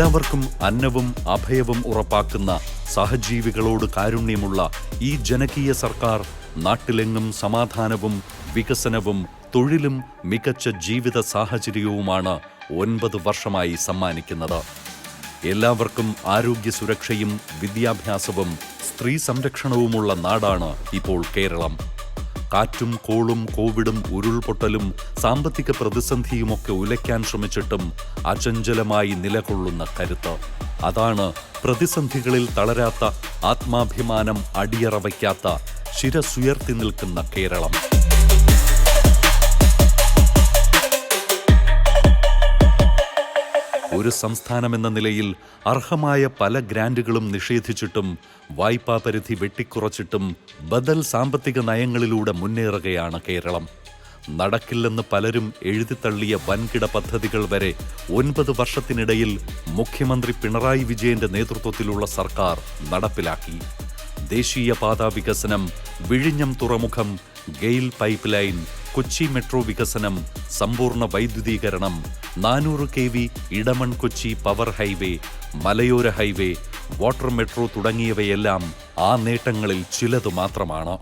എല്ലാവർക്കും അന്നവും അഭയവും ഉറപ്പാക്കുന്ന സഹജീവികളോട് കാരുണ്യമുള്ള ഈ ജനകീയ സർക്കാർ നാട്ടിലെങ്ങും സമാധാനവും വികസനവും തൊഴിലും മികച്ച ജീവിത സാഹചര്യവുമാണ് 9 വർഷമായി സമ്മാനിക്കുന്നത്. എല്ലാവർക്കും ആരോഗ്യ സുരക്ഷയും വിദ്യാഭ്യാസവും സ്ത്രീ സംരക്ഷണവുമുള്ള നാടാണ് ഇപ്പോൾ കേരളം. കാറ്റും കോളും കോവിഡും ഉരുൾപൊട്ടലും സാമ്പത്തിക പ്രതിസന്ധിയുമൊക്കെ ഉലയ്ക്കാൻ ശ്രമിച്ചിട്ടും അചഞ്ചലമായി നിലകൊള്ളുന്ന കരുത്ത്. അതാണ് പ്രതിസന്ധികളിൽ തളരാത്ത, ആത്മാഭിമാനം അടിയറ വയ്ക്കാത്ത, ശിരസുയർത്തി നിൽക്കുന്ന കേരളം. ഒരു സംസ്ഥാനമെന്ന നിലയിൽ അർഹമായ പല ഗ്രാന്റുകളും നിഷേധിച്ചിട്ടും വായ്പാ പരിധി വെട്ടിക്കുറച്ചിട്ടും ബദൽ സാമ്പത്തിക നയങ്ങളിലൂടെ മുന്നേറുകയാണ് കേരളം. നടക്കില്ലെന്ന് പലരും എഴുതിത്തള്ളിയ വൻകിട പദ്ധതികൾ വരെ 9 വർഷത്തിനിടയിൽ മുഖ്യമന്ത്രി പിണറായി വിജയന്റെ നേതൃത്വത്തിലുള്ള സർക്കാർ നടപ്പിലാക്കി. ദേശീയപാതാ വികസനം, വിഴിഞ്ഞം തുറമുഖം, GAIL pipe line, Kochi metro വികസനം, സമ്പൂർണ്ണ വൈദ്യുതീകരണം, 400 kV Edamon Kochi power highway, മലയോര ഹൈവേ, വാട്ടർ മെട്രോ തുടങ്ങിയവയെല്ലാം ആ നേട്ടങ്ങളിൽ ചിലതു മാത്രമാണ്.